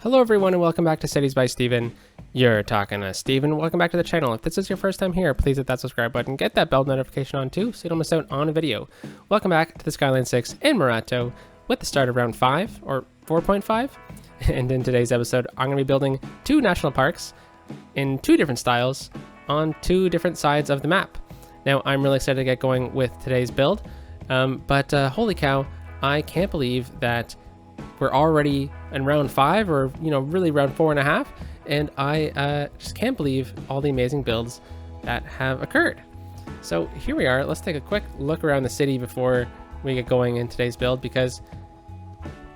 Hello everyone and welcome back to Cities by Steven. You're talking to Steven. Welcome back to the channel. If this is your first time here, please hit that subscribe button, get that bell notification on too so you don't miss out on a video. Welcome back to the Skyline 6 in Morato with the start of round 5 or 4.5. And in today's episode, I'm going to be building 2 national parks in 2 different styles on 2 different sides of the map. Now I'm really excited to get going with today's build, but holy cow, I can't believe that we're already in round 5 or really round 4.5, and I just can't believe all the amazing builds that have occurred. So here we are. Let's take a quick look around the city before we get going in today's build, because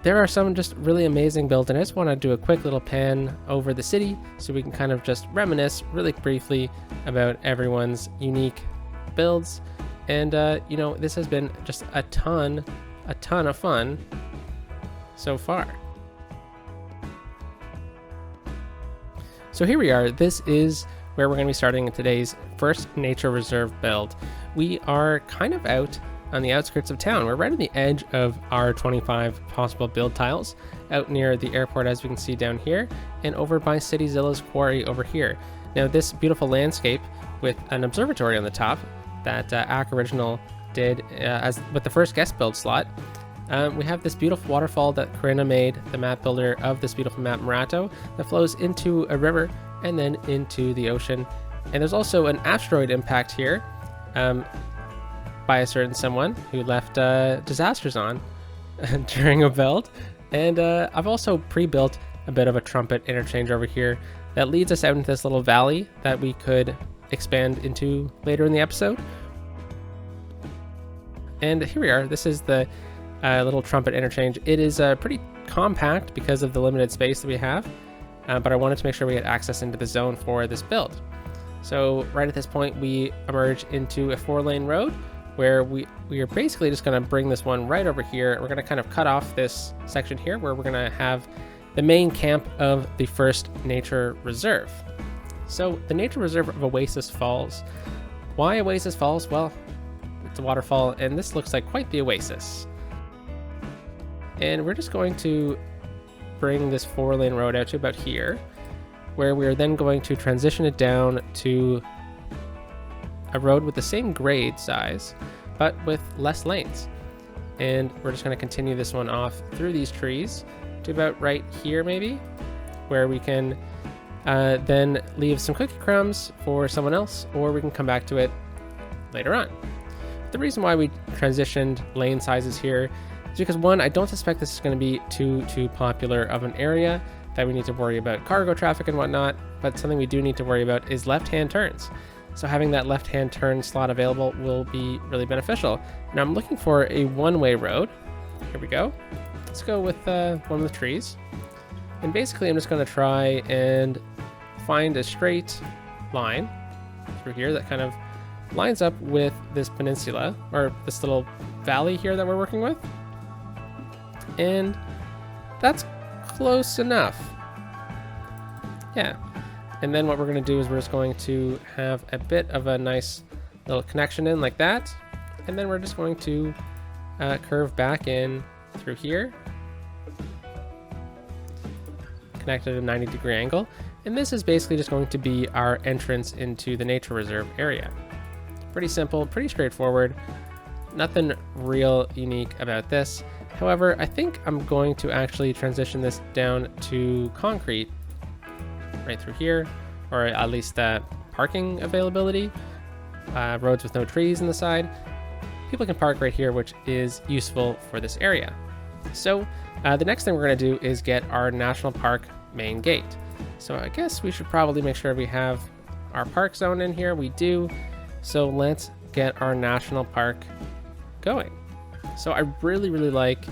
there are some just really amazing builds, and I just want to do a quick little pan over the city so we can kind of just reminisce really briefly about everyone's unique builds. And this has been just a ton of fun so far. So here we are. This is where we're going to be starting today's first nature reserve build. We are kind of out on the outskirts of town. We're right on the edge of our 25 possible build tiles, out near the airport, as we can see down here, and over by CityZilla's quarry over here. Now this beautiful landscape with an observatory on the top that Ack Original did as with the first guest build slot. We have this beautiful waterfall that Corinna made, the map builder of this beautiful map Morato, that flows into a river and then into the ocean. And there's also an asteroid impact here by a certain someone who left disasters on during a build. And I've also pre-built a bit of a trumpet interchange over here that leads us out into this little valley that we could expand into later in the episode. And here we are. This is the little trumpet interchange. It is pretty compact because of the limited space that we have, but I wanted to make sure we had access into the zone for this build. So right at this point, we emerge into a 4-lane road where we are basically just going to bring this one right over here. We're going to kind of cut off this section here where we're going to have the main camp of the first nature reserve. So the nature reserve of Oasis Falls. Why Oasis Falls? Well, it's a waterfall, and this looks like quite the oasis. And we're just going to bring this 4-lane road out to about here, where we're then going to transition it down to a road with the same grade size, but with less lanes. And we're just going to continue this one off through these trees to about right here maybe, where we can then leave some cookie crumbs for someone else, or we can come back to it later on. The reason why we transitioned lane sizes here is because, one, I don't suspect this is going to be too popular of an area that we need to worry about cargo traffic and whatnot, but something we do need to worry about is left-hand turns. So having that left-hand turn slot available will be really beneficial. Now I'm looking for a one-way road. Here we go. Let's go with one with trees. And basically I'm just going to try and find a straight line through here that kind of lines up with this peninsula, or this little valley here that we're working with. And that's close enough. Yeah. And then what we're going to do is we're just going to have a bit of a nice little connection in like that. And then we're just going to curve back in through here, connect at a 90-degree angle. And this is basically just going to be our entrance into the nature reserve area. Pretty simple, pretty straightforward. Nothing real unique about this. However, I think I'm going to actually transition this down to concrete right through here, or at least parking availability, roads with no trees on the side. People can park right here, which is useful for this area. So the next thing we're going to do is get our national park main gate. So I guess we should probably make sure we have our park zone in here. We do. So let's get our national park going. So I really like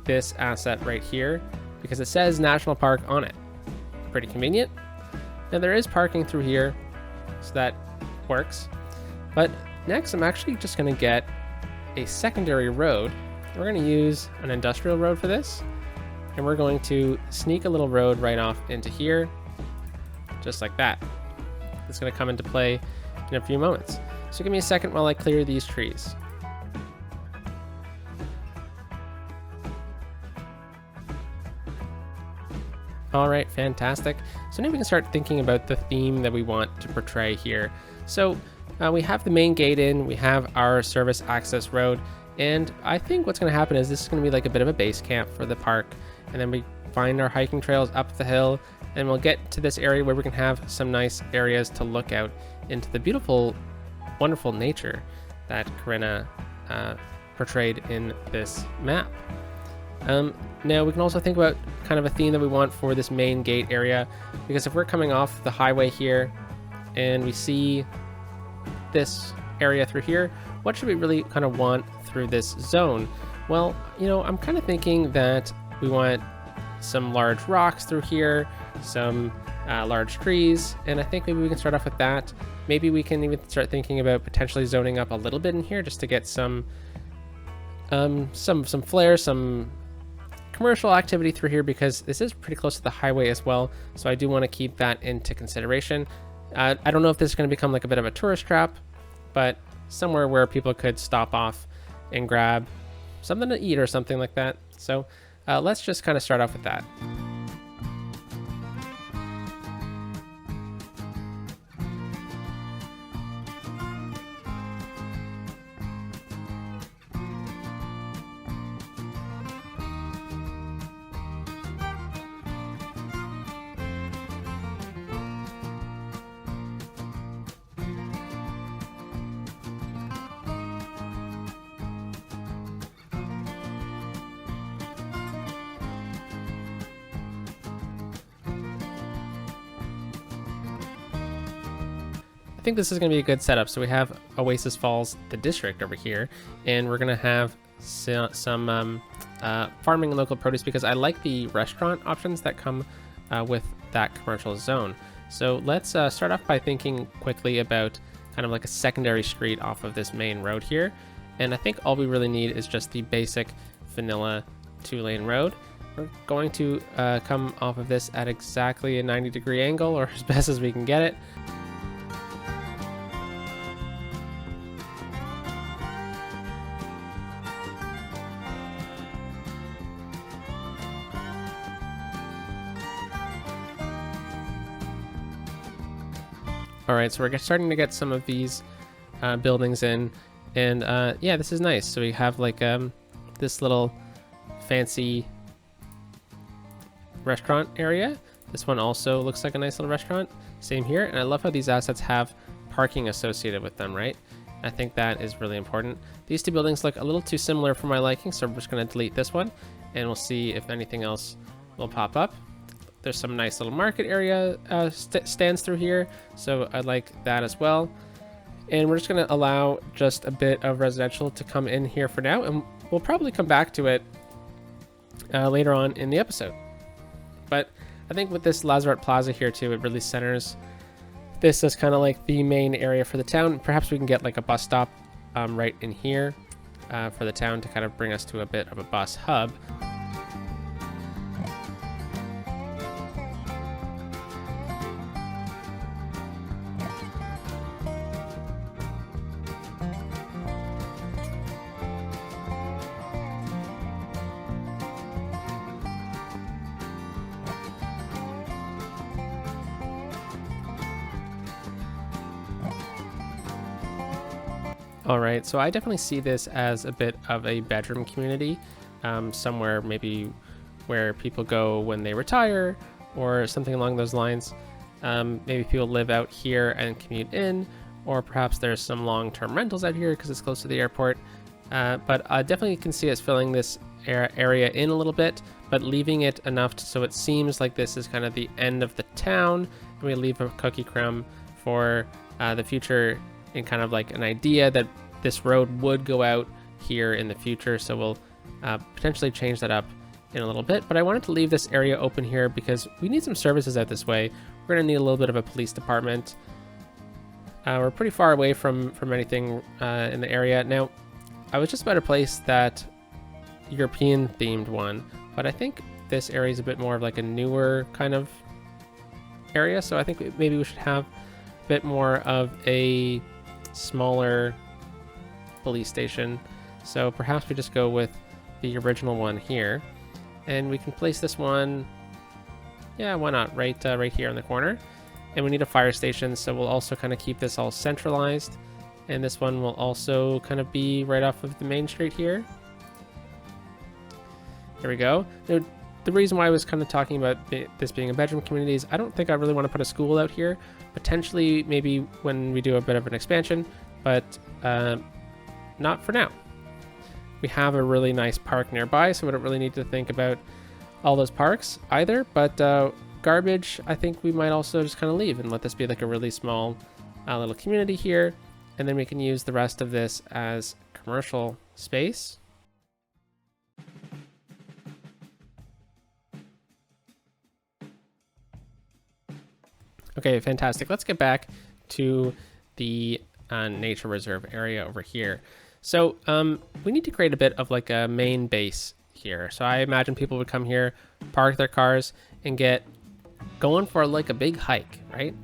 this asset right here because it says national park on it. Pretty convenient. Now there is parking through here, so that works. But next I'm actually just going to get a secondary road. We're going to use an industrial road for this, and we're going to sneak a little road right off into here, just like that. It's going to come into play in a few moments. So give me a second while I clear these trees. All right, fantastic. So now we can start thinking about the theme that we want to portray here. So we have the main gate in, we have our service access road, and I think what's going to happen is this is going to be like a bit of a base camp for the park, and then we find our hiking trails up the hill, and we'll get to this area where we can have some nice areas to look out into the beautiful, wonderful nature that Corinna portrayed in this map. Now we can also think about kind of a theme that we want for this main gate area, because if we're coming off the highway here and we see this area through here, what should we really kind of want through this zone? Well, you know, I'm kind of thinking that we want some large rocks through here, some large trees, and I think maybe we can start off with that. Maybe we can even start thinking about potentially zoning up a little bit in here just to get some flair, some commercial activity through here, because this is pretty close to the highway as well, so I do want to keep that into consideration. I don't know if this is going to become like a bit of a tourist trap, but somewhere where people could stop off and grab something to eat or something like that. So let's just kind of start off with that. I think this is going to be a good setup. So we have Oasis Falls, the district over here, and we're going to have some farming and local produce, because I like the restaurant options that come with that commercial zone. So let's start off by thinking quickly about kind of like a secondary street off of this main road here. And I think all we really need is just the basic vanilla 2-lane road. We're going to come off of this at exactly a 90-degree angle, or as best as we can get it. All right, so we're starting to get some of these buildings in, and yeah, this is nice. So we have like this little fancy restaurant area. This one also looks like a nice little restaurant. Same here, and I love how these assets have parking associated with them, right? I think that is really important. These two buildings look a little too similar for my liking, so I'm just going to delete this one, and we'll see if anything else will pop up. There's some nice little market area stands through here, so I like that as well. And we're just going to allow just a bit of residential to come in here for now, and we'll probably come back to it later on in the episode. But I think with this Lazarette Plaza here too, it really centers this as kind of like the main area for the town. Perhaps we can get like a bus stop right in here for the town to kind of bring us to a bit of a bus hub. All right, so I definitely see this as a bit of a bedroom community, somewhere maybe where people go when they retire or something along those lines. Maybe people live out here and commute in, or perhaps there's some long-term rentals out here because it's close to the airport. But I definitely can see us filling this area in a little bit, but leaving it enough so it seems like this is kind of the end of the town, and we leave a cookie crumb for the future, in kind of like an idea that this road would go out here in the future. So we'll potentially change that up in a little bit, but I wanted to leave this area open here because we need some services out this way. We're gonna need a little bit of a police department. We're pretty far away from anything in the area. Now, I was just about to place that European themed one, but I think this area is a bit more of like a newer kind of area. So I think maybe we should have a bit more of a smaller police station. So perhaps we just go with the original one here, and we can place this one Yeah, why not? Right here in the corner. And we need a fire station, so we'll also kind of keep this all centralized. And this one will also kind of be right off of the main street here. There we go. Now, the reason why I was kind of talking about this being a bedroom community is I don't think I really want to put a school out here. Potentially, maybe when we do a bit of an expansion, but not for now. We have a really nice park nearby, so we don't really need to think about all those parks either. But garbage, I think we might also just kind of leave and let this be like a really small little community here. And then we can use the rest of this as commercial space. Okay, fantastic. Let's get back to the nature reserve area over here. So we need to create a bit of like a main base here. So I imagine people would come here, park their cars, and get going for like a big hike, right?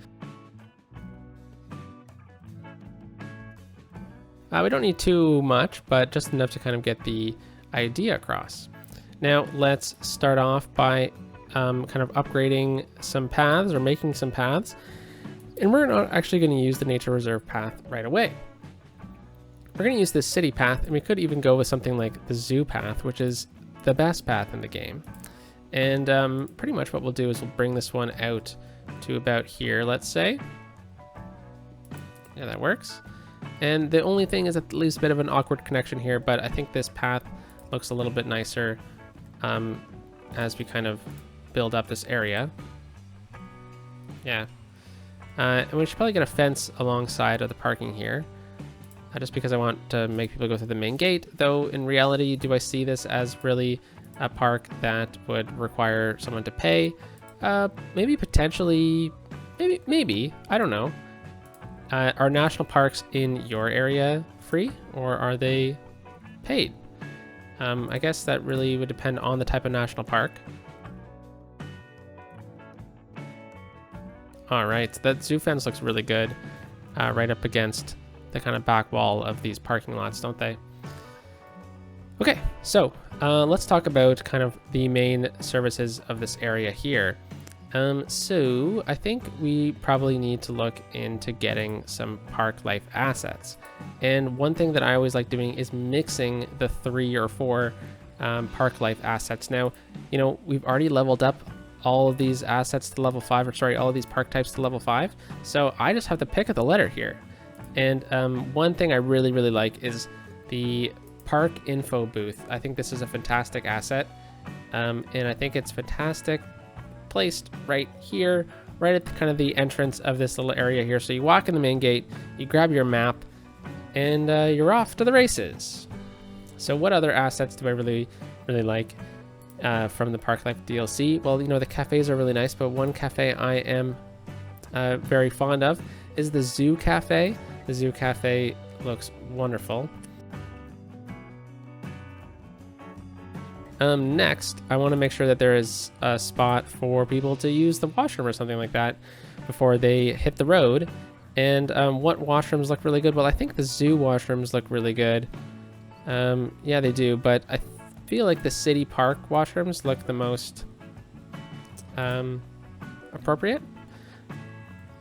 We don't need too much, but just enough to kind of get the idea across. Now let's start off by kind of upgrading some paths or making some paths. And we're not actually going to use the nature reserve path right away. We're going to use this city path, and we could even go with something like the zoo path, which is the best path in the game. And pretty much what we'll do is we'll bring this one out to about here, let's say. Yeah, that works. And the only thing is at least a bit of an awkward connection here, but I think this path looks a little bit nicer as we kind of build up this area. Yeah. And we should probably get a fence alongside of the parking here, just because I want to make people go through the main gate. Though in reality, do I see this as really a park that would require someone to pay? Maybe potentially, maybe, I don't know. Are national parks in your area free, or are they paid? I guess that really would depend on the type of national park. All right, that zoo fence looks really good, right up against the kind of back wall of these parking lots, don't they? Okay, so let's talk about kind of the main services of this area here. So I think we probably need to look into getting some park life assets. And one thing that I always like doing is mixing the 3 or 4 park life assets. Now, you know, we've already leveled up all of these assets to level 5, or sorry, all of these park types to level 5. So I just have to pick at the letter here. And one thing I really, really like is the park info booth. I think this is a fantastic asset. And I think it's fantastic placed right here, right at the, kind of the entrance of this little area here. So you walk in the main gate, you grab your map, and you're off to the races. So what other assets do I really, really like from the Park Life DLC? Well, you know, the cafes are really nice, but one cafe I am very fond of is the Zoo Cafe. The Zoo Cafe looks wonderful. Next, I want to make sure that there is a spot for people to use the washroom or something like that before they hit the road. And what washrooms look really good? Well, I think the zoo washrooms look really good. Yeah, they do, but I feel like the city park washrooms look the most appropriate.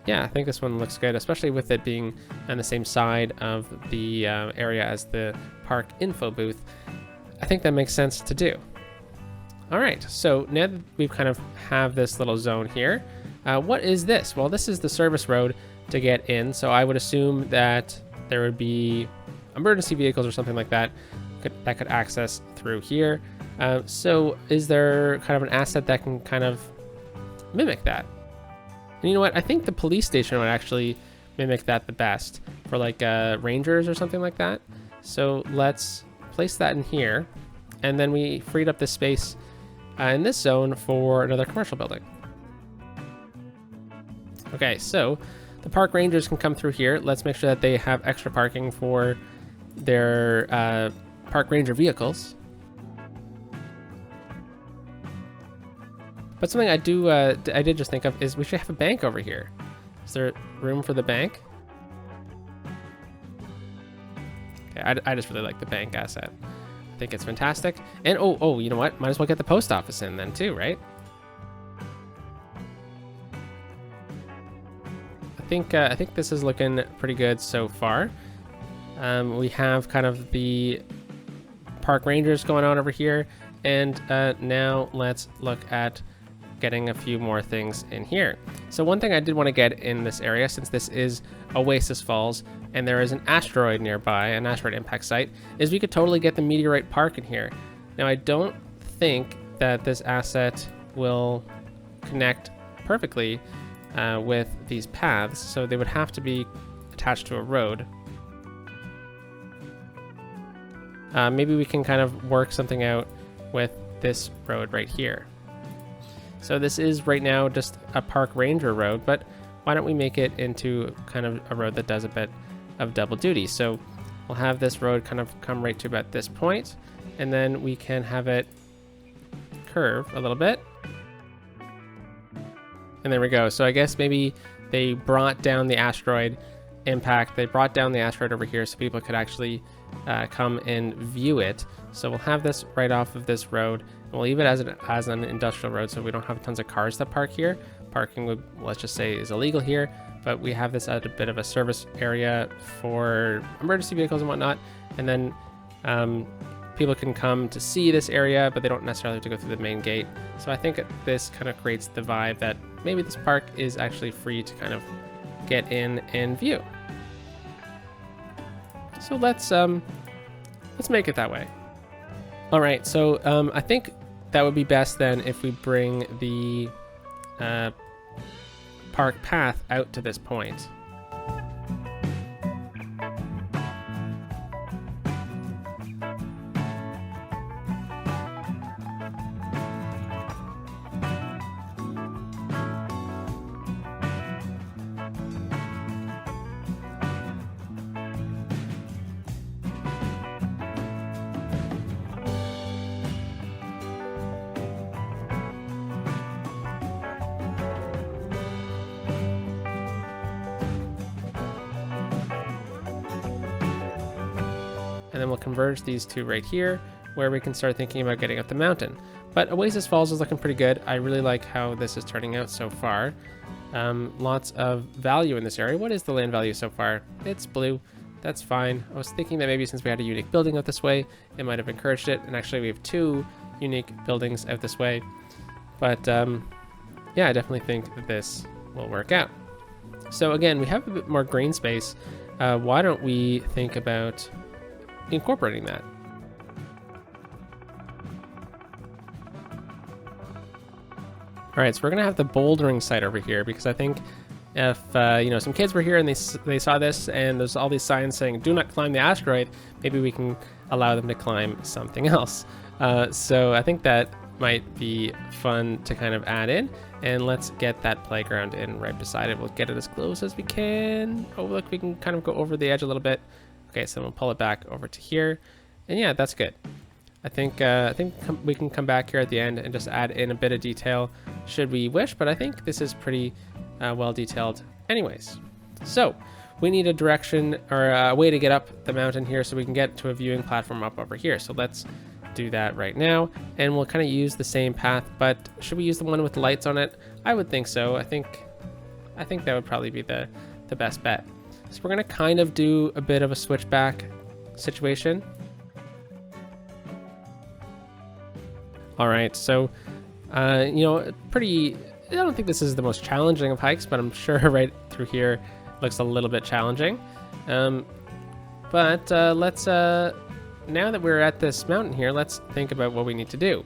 Yeah, I think this one looks good, especially with it being on the same side of the area as the park info booth. I think that makes sense to do. All right, so now that we've kind of have this little zone here, what is this? Well, this is the service road to get in. So I would assume that there would be emergency vehicles or something like that that could access through here. So is there kind of an asset that can kind of mimic that? And you know what? I think the police station would actually mimic that the best for like rangers or something like that. So let's place that in here, and then we freed up this space in this zone for another commercial building. Okay, so the park rangers can come through here. Let's make sure that they have extra parking for their park ranger vehicles. But something I did just think of is we should have a bank over here. Is there room for the bank? Okay, I just really like the bank asset. I think it's fantastic. And oh, you know what? Might as well get the post office in then too, right? I think this is looking pretty good so far. We have kind of the park rangers going on over here, and now let's look at getting a few more things in here. So one thing I did want to get in this area, since this is Oasis Falls and there is an asteroid nearby, an asteroid impact site, is we could totally get the meteorite park in here. Now I don't think that this asset will connect perfectly with these paths, so they would have to be attached to a road. Maybe we can kind of work something out with this road right here. So this is right now just a park ranger road, but why don't we make it into kind of a road that does a bit of double duty? So we'll have this road kind of come right to about this point, and then we can have it curve a little bit. And there we go. So I guess maybe they brought down the asteroid impact. They brought down the asteroid over here so people could actually come and view it. So we'll have this right off of this road. And we'll leave it as an industrial road so we don't have tons of cars that park here. Parking would, let's just say, is illegal here, but we have this at a bit of a service area for emergency vehicles and whatnot. And then people can come to see this area, but they don't necessarily have to go through the main gate. So I think this kind of creates the vibe that maybe this park is actually free to kind of get in and view. So let's make it that way. All right, so I think that would be best then if we bring the park path out to this point. And then we'll converge these two right here, where we can start thinking about getting up the mountain. But Oasis Falls is looking pretty good. I really like how this is turning out so far. Lots of value in this area. What is the land value so far? It's blue. That's fine. I was thinking that maybe since we had a unique building out this way, it might have encouraged it. And actually we have two unique buildings out this way. But yeah, I definitely think that this will work out. So again, we have a bit more green space. Why don't we think about incorporating that? All right, so we're gonna have the bouldering site over here because I think if you know, some kids were here and they saw this and there's all these signs saying "Do not climb the asteroid," maybe we can allow them to climb something else. So I think that might be fun to kind of add in, and let's get that playground in right beside it. We'll get it as close as we can. Oh, look, we can kind of go over the edge a little bit. Okay, so we'll pull it back over to here, and yeah, that's good. I think we can come back here at the end and just add in a bit of detail should we wish, but I think this is pretty well detailed anyways. So we need a direction or a way to get up the mountain here so we can get to a viewing platform up over here. So let's do that right now, and we'll kind of use the same path, but should we use the one with the lights on it? I would think so. I think that would probably be the best bet. So we're gonna kind of do a bit of a switchback situation. All right, so you know, I don't think this is the most challenging of hikes, but I'm sure right through here looks a little bit challenging. But let's now that we're at this mountain here, let's think about what we need to do.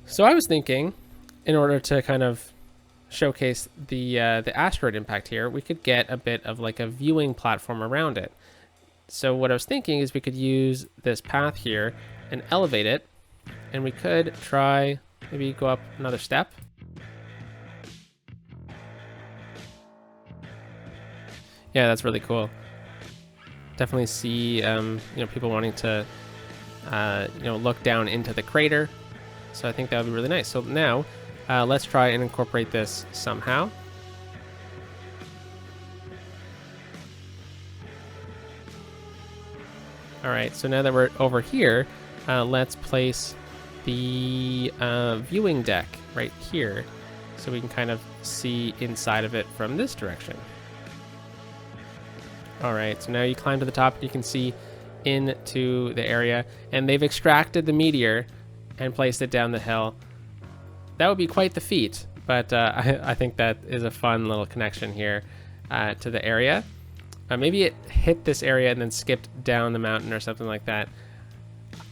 So I was thinking, in order to kind of showcase the asteroid impact here, we could get a bit of like a viewing platform around it. So what I was thinking is we could use this path here and elevate it, and we could try maybe go up another step. Yeah, that's really cool. Definitely see you know, people wanting to you know, look down into the crater. So I think that would be really nice. So now let's try and incorporate this somehow. All right, so now that we're over here, let's place the viewing deck right here so we can kind of see inside of it from this direction. All right, so now you climb to the top, you can see into the area, and they've extracted the meteor and placed it down the hill. That would be quite the feat, but I think that is a fun little connection here to the area. Maybe it hit this area and then skipped down the mountain or something like that.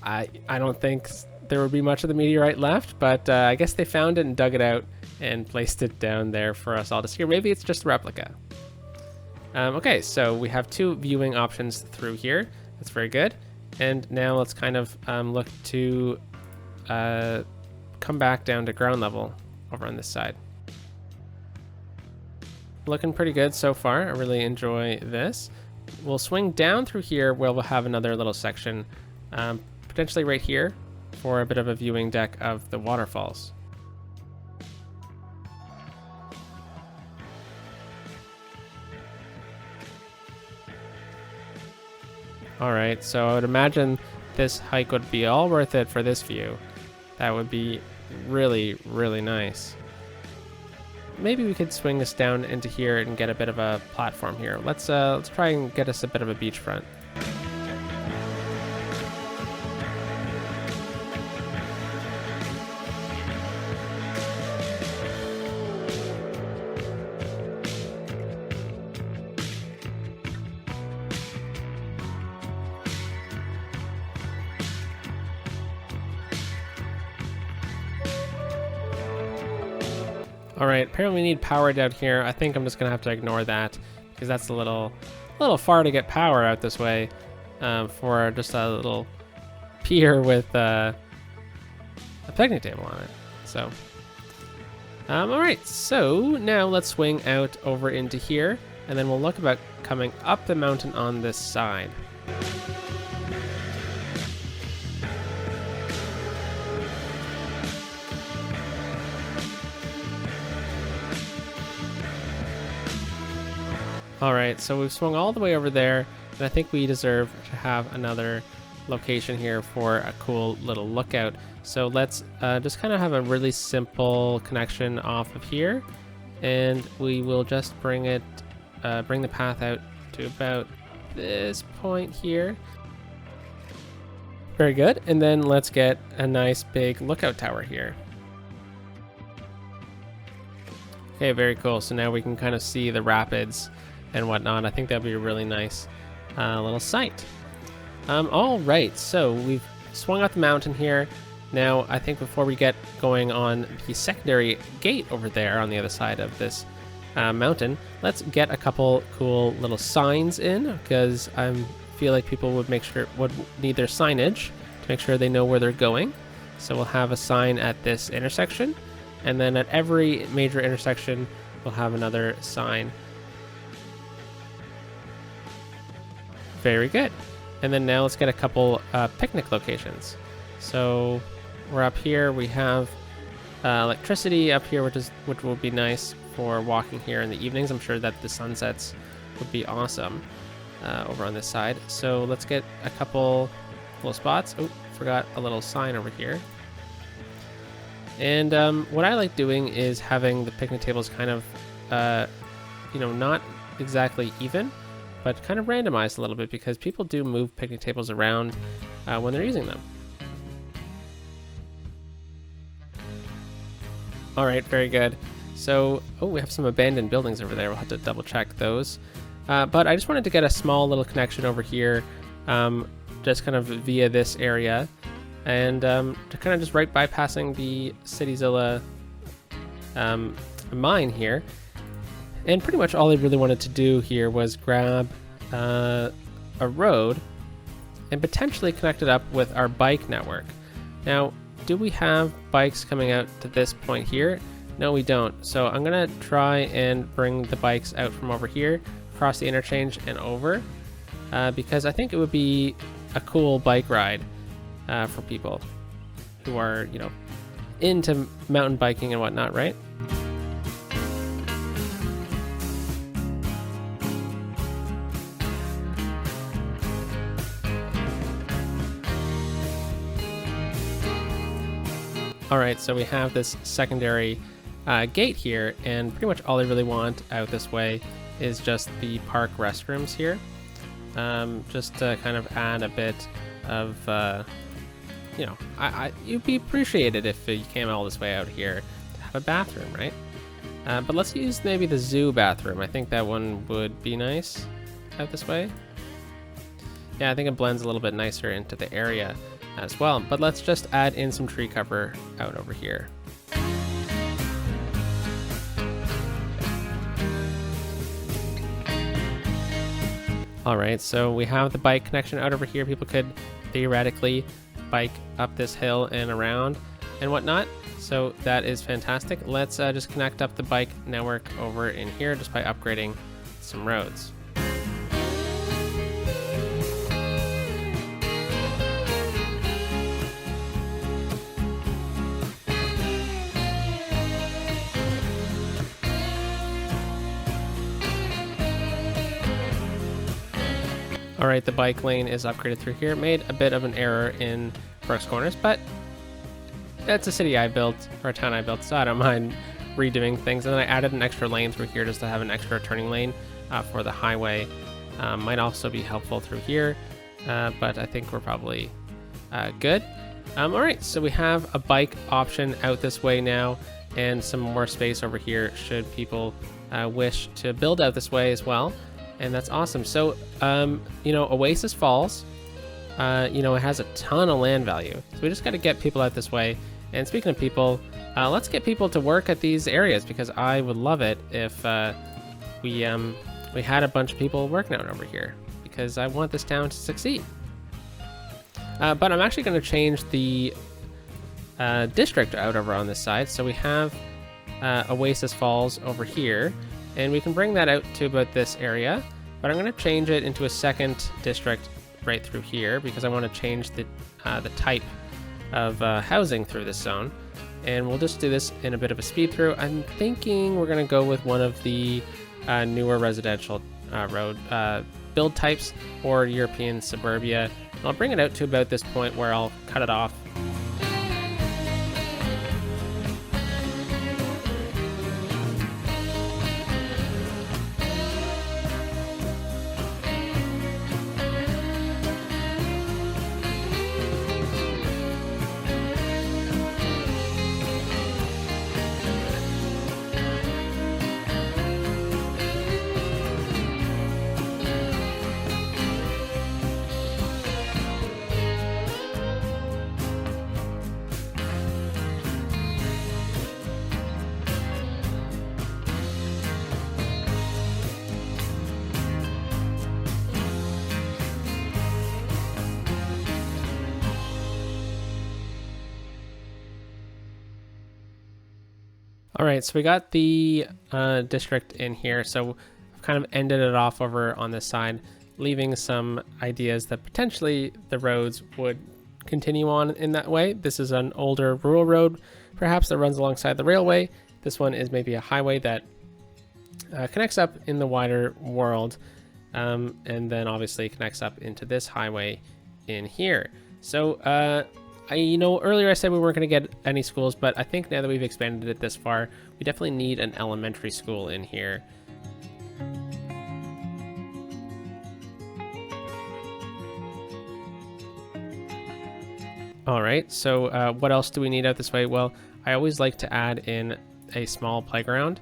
I don't think there would be much of the meteorite left, but I guess they found it and dug it out and placed it down there for us all to see. Or maybe it's just a replica. Okay, so we have 2 viewing options through here. That's very good. And now let's kind of look to come back down to ground level over on this side. Looking pretty good so far. I really enjoy this. We'll swing down through here where we'll have another little section, potentially right here, for a bit of a viewing deck of the waterfalls. All right, so I would imagine this hike would be all worth it for this view. That would be really, really nice. Maybe we could swing this down into here and get a bit of a platform here. Let's try and get us a bit of a beachfront. All right, apparently we need power down here. I think I'm just gonna have to ignore that because that's a little far to get power out this way for just a little pier with a picnic table on it. So, all right, so now let's swing out over into here, and then we'll look about coming up the mountain on this side. All right, so we've swung all the way over there, and I think we deserve to have another location here for a cool little lookout. So let's just kind of have a really simple connection off of here, and we will just bring the path out to about this point here. Very good, and then let's get a nice big lookout tower here. Okay, very cool. So now we can kind of see the rapids and whatnot. I think that'd be a really nice little site. All right, so we've swung up the mountain here. Now, I think before we get going on the secondary gate over there on the other side of this mountain, let's get a couple cool little signs in, because I feel like people would need their signage to make sure they know where they're going. So we'll have a sign at this intersection, and then at every major intersection, we'll have another sign. Very good. And then now let's get a couple picnic locations. So we're up here. We have electricity up here, which will be nice for walking here in the evenings. I'm sure that the sunsets would be awesome over on this side. So let's get a couple little spots. Oh, forgot a little sign over here. And what I like doing is having the picnic tables kind of, not exactly even, but kind of randomized a little bit, because people do move picnic tables around when they're using them. All right, very good. So, we have some abandoned buildings over there. We'll have to double check those. But I just wanted to get a small little connection over here, just kind of via this area, and to kind of just right bypassing the CityZilla mine here. And pretty much all I really wanted to do here was grab a road and potentially connect it up with our bike network. Now, do we have bikes coming out to this point here? No, we don't. So I'm gonna try and bring the bikes out from over here, across the interchange and over, because I think it would be a cool bike ride for people who are, into mountain biking and whatnot, right? All right, so we have this secondary gate here, and pretty much all I really want out this way is just the park restrooms here. just to kind of add a bit of, you know, you'd be appreciated if you came all this way out here to have a bathroom, right? But let's use maybe the zoo bathroom. I think that one would be nice out this way. Yeah, I think it blends a little bit nicer into the area as well. But let's just add in some tree cover out over here. All right, so we have the bike connection out over here. People could theoretically bike up this hill and around and whatnot. So that is fantastic. Let's just connect up the bike network over in here just by upgrading some roads. All right, the bike lane is upgraded through here. Made a bit of an error in Brooks Corners, but that's a city I built, or a town I built, so I don't mind redoing things. And then I added an extra lane through here just to have an extra turning lane for the highway. Might also be helpful through here, but I think we're probably good. All right, so we have a bike option out this way now, and some more space over here should people wish to build out this way as well. And that's awesome. So, you know, Oasis Falls, you know, it has a ton of land value. So we just got to get people out this way. And speaking of people, let's get people to work at these areas, because I would love it if we had a bunch of people working out over here, because I want this town to succeed. But I'm actually going to change the district out over on this side. So we have Oasis Falls over here. And we can bring that out to about this area, but I'm going to change it into a second district right through here, because I want to change the type of housing through this zone. And we'll just do this in a bit of a speed through. I'm thinking we're going to go with one of the newer residential road build types, or European suburbia. And I'll bring it out to about this point where I'll cut it off. All right, so we got the district in here. So I've kind of ended it off over on this side, leaving some ideas that potentially the roads would continue on in that way. This is an older rural road, perhaps, that runs alongside the railway. This one is maybe a highway that connects up in the wider world, and then obviously connects up into this highway in here. So you know, earlier I said we weren't going to get any schools, but I think now that we've expanded it this far, we definitely need an elementary school in here. All right, so what else do we need out this way? Well, I always like to add in a small playground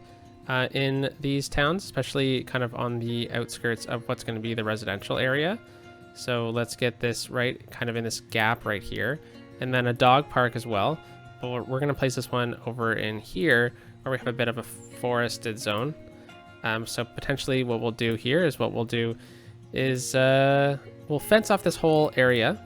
in these towns, especially kind of on the outskirts of what's going to be the residential area. So let's get this right kind of in this gap right here. And then a dog park as well. But we're going to place this one over in here where we have a bit of a forested zone. So potentially what we'll do here is we'll fence off this whole area.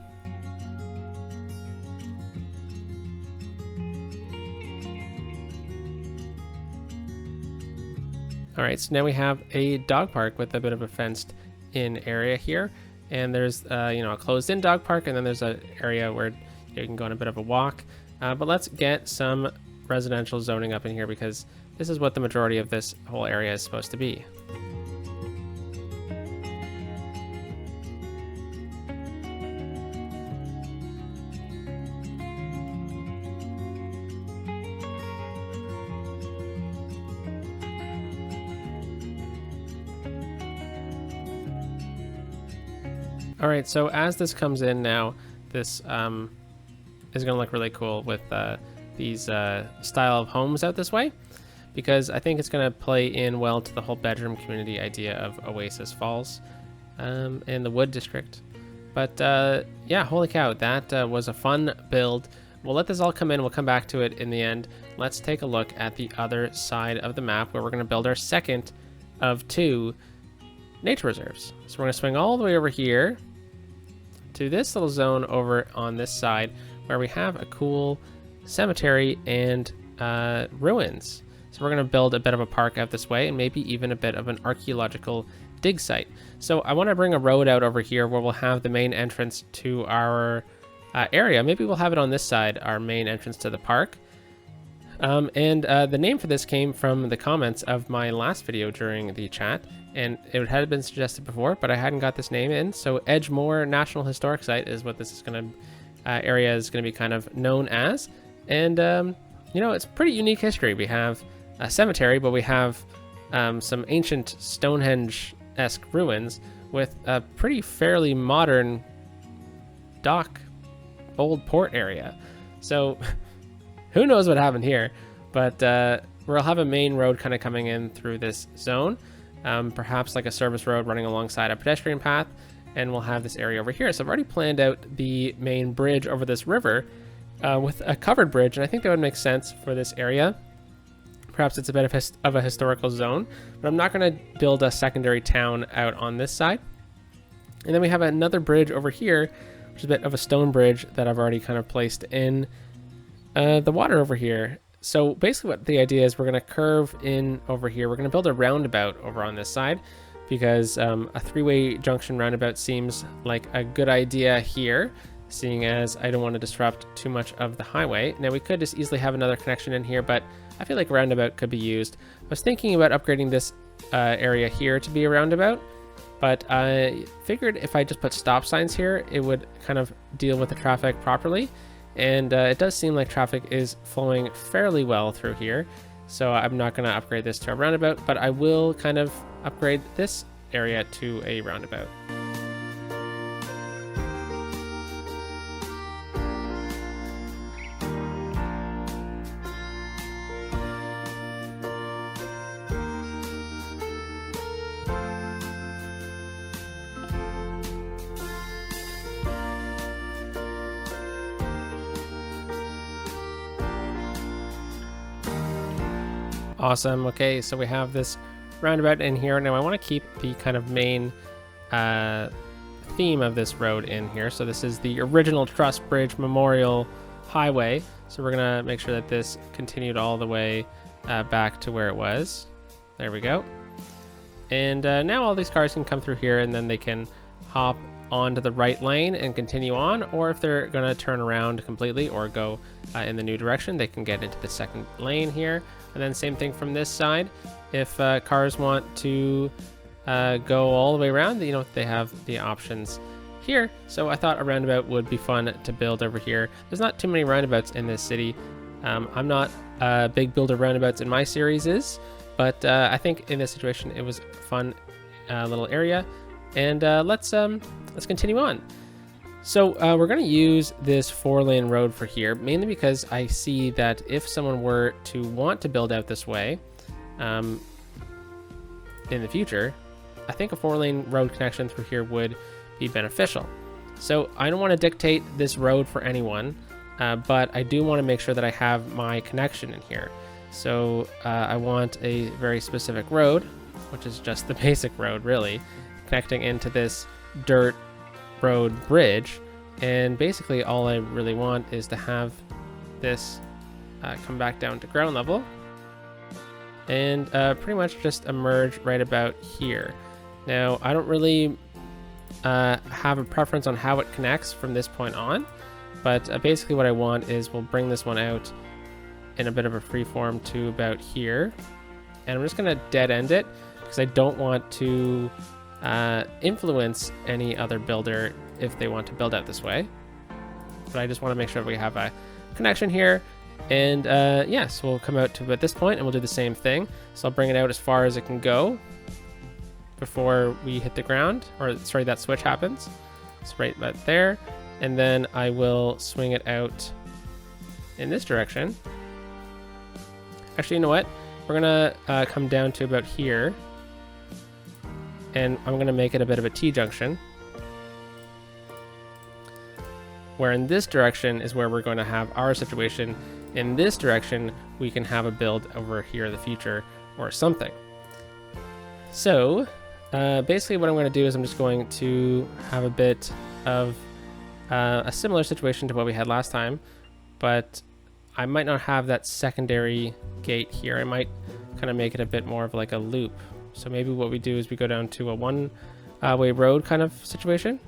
All right, so now we have a dog park with a bit of a fenced in area here. And there's, you know, a closed in dog park, and then there's an area where you can go on a bit of a walk. But let's get some residential zoning up in here, because this is what the majority of this whole area is supposed to be. All right, so as this comes in now, this is going to look really cool with these style of homes out this way, because I think it's going to play in well to the whole bedroom community idea of Oasis Falls and the Wood District. But yeah, holy cow, that was a fun build. We'll let this all come in. We'll come back to it in the end. Let's take a look at the other side of the map where we're going to build our second of 2 nature reserves. So we're going to swing all the way over here to this little zone over on this side where we have a cool cemetery and ruins. So we're going to build a bit of a park out this way and maybe even a bit of an archaeological dig site. So I want to bring a road out over here where we'll have the main entrance to our area. Maybe we'll have it on this side, our main entrance to the park. The name for this came from the comments of my last video during the chat, and it had been suggested before, but I hadn't got this name in. So Edgemoor National Historic Site is what this is going to area is going to be kind of known as. And you know, it's pretty unique history. We have a cemetery, but we have some ancient Stonehenge-esque ruins with a pretty fairly modern dock, old port area. So who knows what happened here, but we'll have a main road kind of coming in through this zone, perhaps like a service road running alongside a pedestrian path, and we'll have this area over here. So I've already planned out the main bridge over this river with a covered bridge, and I think that would make sense for this area. Perhaps it's a bit of a historical zone, but I'm not going to build a secondary town out on this side. And then we have another bridge over here, which is a bit of a stone bridge that I've already kind of placed in the water over here. So basically what the idea is, we're going to curve in over here. We're going to build a roundabout over on this side because a 3-way junction roundabout seems like a good idea here, seeing as I don't want to disrupt too much of the highway. Now we could just easily have another connection in here, but I feel like a roundabout could be used. I was thinking about upgrading this area here to be a roundabout, but I figured if I just put stop signs here, it would kind of deal with the traffic properly. And it does seem like traffic is flowing fairly well through here. So I'm not going to upgrade this to a roundabout, but I will kind of upgrade this area to a roundabout. Awesome. Okay, so we have this roundabout in here. Now I want to keep the kind of main theme of this road in here. So this is the original Truss Bridge Memorial Highway. So we're going to make sure that this continued all the way back to where it was. There we go. And now all these cars can come through here, and then they can hop onto the right lane and continue on, or if they're going to turn around completely or go in the new direction, they can get into the second lane here. And then same thing from this side. If cars want to go all the way around, you know, they have the options here. So I thought a roundabout would be fun to build over here. There's not too many roundabouts in this city. I'm not a big builder of roundabouts in my series but I think in this situation it was a fun little area. And let's continue on. So we're going to use this 4-lane road for here, mainly because I see that if someone were to want to build out this way in the future, I think a 4-lane road connection through here would be beneficial. So I don't want to dictate this road for anyone, but I do want to make sure that I have my connection in here. So I want a very specific road, which is just the basic road really, connecting into this dirt road bridge. And basically all I really want is to have this come back down to ground level and pretty much just emerge right about here. Now I don't really have a preference on how it connects from this point on, but basically what I want is we'll bring this one out in a bit of a free form to about here, and I'm just going to dead end it because I don't want to influence any other builder if they want to build out this way, but I just want to make sure we have a connection here. And yes, we'll come out to at this point and we'll do the same thing. So I'll bring it out as far as it can go before we hit the ground, or sorry, that switch happens. It's right about there. And then I will swing it out in this direction. Actually, you know what? We're gonna come down to about here. And I'm gonna make it a bit of a T-junction. Where in this direction is where we're going to have our situation. In this direction, we can have a build over here in the future or something. So basically what I'm going to do is I'm just going to have a bit of a similar situation to what we had last time, but I might not have that secondary gate here. I might kind of make it a bit more of like a loop. So maybe what we do is we go down to a one-way road kind of situation.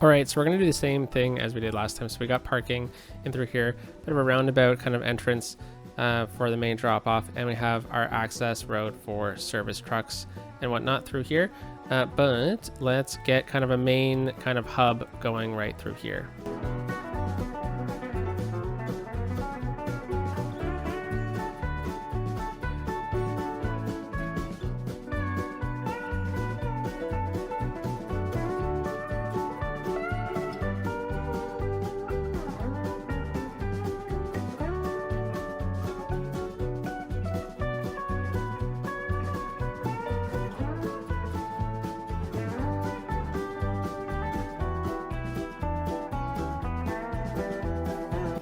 All right, so we're gonna do the same thing as we did last time. So we got parking in through here, bit of a roundabout kind of entrance for the main drop off, and we have our access road for service trucks and whatnot through here. But let's get kind of a main kind of hub going right through here.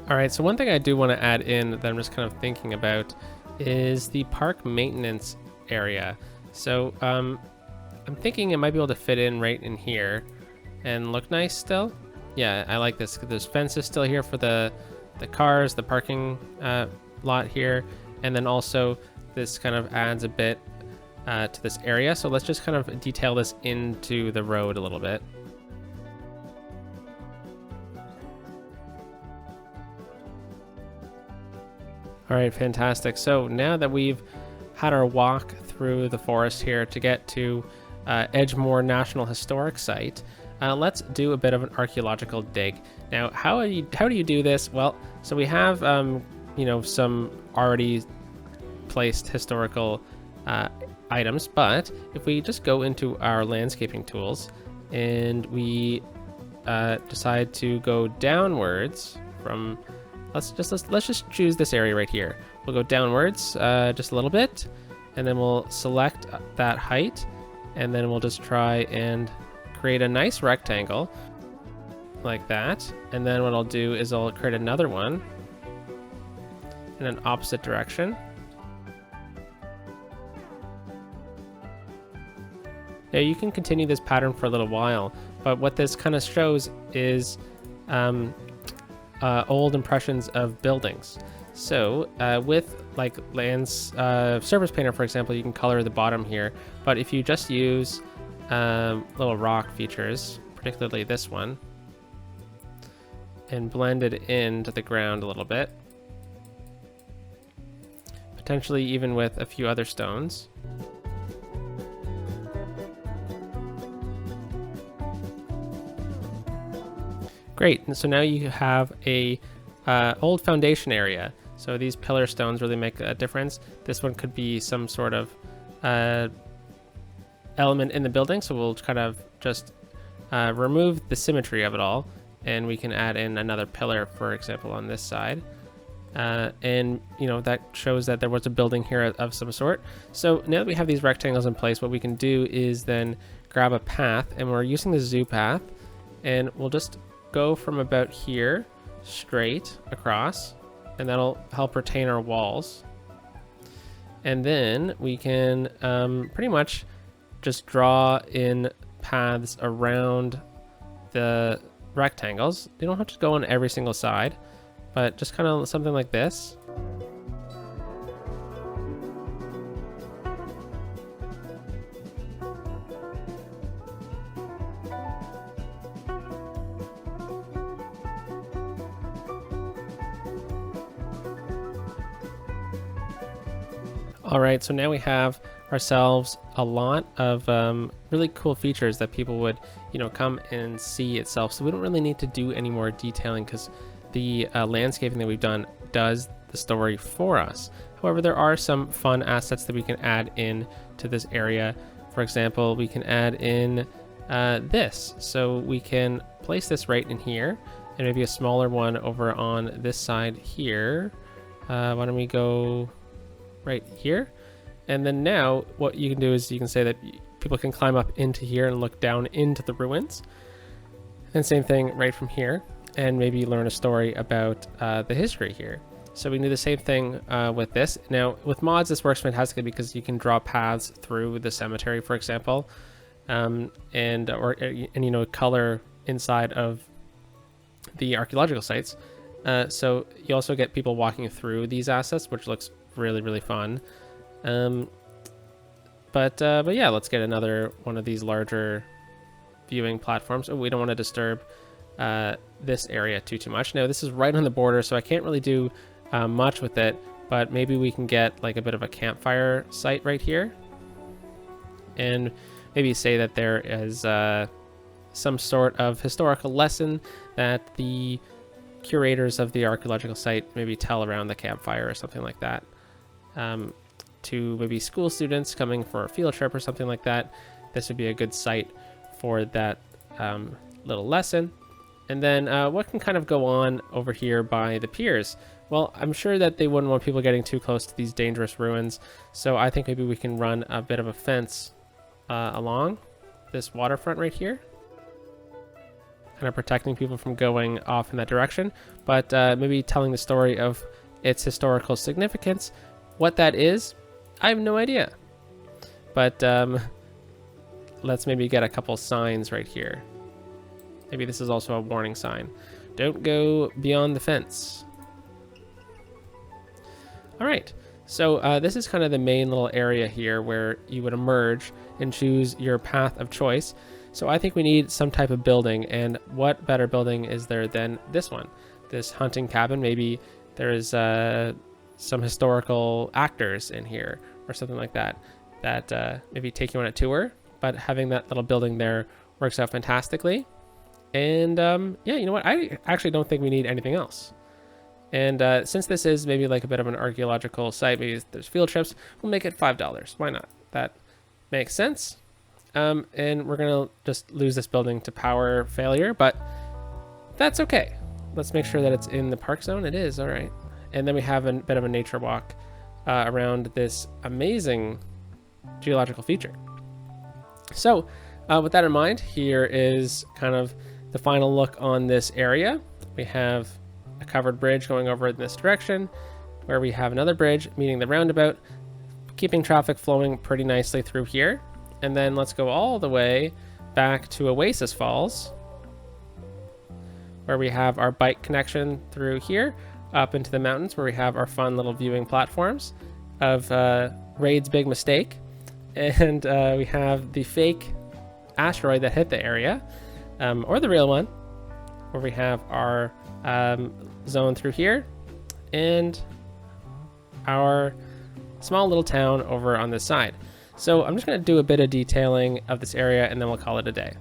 All right, so one thing I do want to add in that I'm just kind of thinking about is the park maintenance area. So I'm thinking it might be able to fit in right in here and look nice still. Yeah, I like this. There's fences still here for the cars, the parking lot here, and then also this kind of adds a bit to this area. So let's just kind of detail this into the road a little bit. All right, fantastic. So now that we've had our walk through the forest here to get to Edgemoor National Historic Site, let's do a bit of an archaeological dig. Now, how do you do this? Well, so we have you know, some already placed historical items, but if we just go into our landscaping tools and we decide to go downwards from let's just choose this area right here. We'll go downwards just a little bit, and then we'll select that height, and then we'll just try and create a nice rectangle like that. And then what I'll do is I'll create another one in an opposite direction. Now you can continue this pattern for a little while, but what this kind of shows is old impressions of buildings. So with like Surface Painter, for example, you can color the bottom here, but if you just use little rock features, particularly this one, and blend it into the ground a little bit, potentially even with a few other stones. Great, and so now you have a old foundation area. So these pillar stones really make a difference. This one could be some sort of element in the building, so we'll kind of just remove the symmetry of it all, and we can add in another pillar, for example, on this side. And you know, that shows that there was a building here of some sort. So now that we have these rectangles in place, what we can do is then grab a path, and we're using the zoo path, and we'll just go from about here straight across, and that'll help retain our walls. And then we can pretty much just draw in paths around the rectangles. You don't have to go on every single side, but just kind of something like this. All right, so now we have ourselves a lot of really cool features that people would, come and see itself. So we don't really need to do any more detailing because the landscaping that we've done does the story for us. However, there are some fun assets that we can add in to this area. For example, we can add in this. So we can place this right in here and maybe a smaller one over on this side here. Why don't we go right here? And then now what you can do is you can say that people can climb up into here and look down into the ruins. And same thing right from here, and maybe learn a story about the history here. So we can do the same thing with this. Now with mods, this works fantastically because you can draw paths through the cemetery, for example, and color inside of the archaeological sites. So you also get people walking through these assets, which looks really, really fun. But yeah, let's get another one of these larger viewing platforms. Oh, we don't want to disturb this area too much. Now this is right on the border, so I can't really do much with it, but maybe we can get like a bit of a campfire site right here, and maybe say that there is some sort of historical lesson that the curators of the archaeological site maybe tell around the campfire or something like that, to maybe school students coming for a field trip or something like that. This would be a good site for that little lesson. And then what can kind of go on over here by the piers? Well, I'm sure that they wouldn't want people getting too close to these dangerous ruins, so I think maybe we can run a bit of a fence along this waterfront right here, kind of protecting people from going off in that direction, but maybe telling the story of its historical significance. What that is, I have no idea. But let's maybe get a couple signs right here. Maybe this is also a warning sign. Don't go beyond the fence. All right, so this is kind of the main little area here where you would emerge and choose your path of choice. So I think we need some type of building, and what better building is there than this one? This hunting cabin. Maybe there's some historical actors in here or something like that, that maybe take you on a tour, but having that little building there works out fantastically. And yeah, you know what? I actually don't think we need anything else. And since this is maybe like a bit of an archaeological site, maybe there's field trips, we'll make it $5. Why not? That makes sense. And we're gonna just lose this building to power failure, but that's okay. Let's make sure that it's in the park zone. It is, all right. And then we have a bit of a nature walk around this amazing geological feature. So with that in mind, here is kind of the final look on this area. We have a covered bridge going over in this direction, where we have another bridge meeting the roundabout, keeping traffic flowing pretty nicely through here. And then let's go all the way back to Oasis Falls, where we have our bike connection through here up into the mountains, where we have our fun little viewing platforms of Raid's big mistake. And we have the fake asteroid that hit the area, or the real one, where we have our zone through here and our small little town over on this side. So I'm just going to do a bit of detailing of this area, and then we'll call it a day.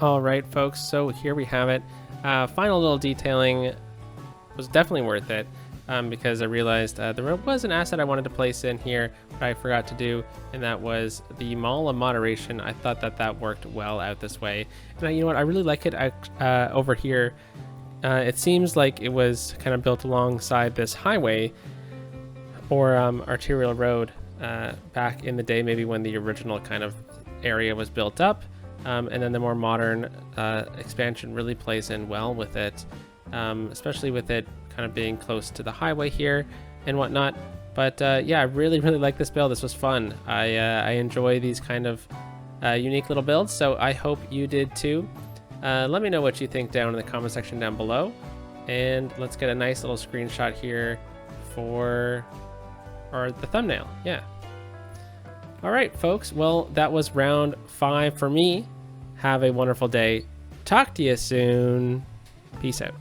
All right, folks, so here we have it. Final little detailing was definitely worth it because I realized there was an asset I wanted to place in here that I forgot to do, and that was the Mall of Moderation. I thought that worked well out this way. And you know what? I really like it over here. It seems like it was kind of built alongside this highway or arterial road back in the day, maybe when the original kind of area was built up. And then the more modern expansion really plays in well with it, especially with it kind of being close to the highway here and whatnot. But yeah, I really like this build. This was fun. I enjoy these kind of unique little builds, so I hope you did too. Let me know what you think down in the comment section down below, and let's get a nice little screenshot here for the thumbnail. Yeah. All right, folks. Well, that was round 5 for me. Have a wonderful day. Talk to you soon. Peace out.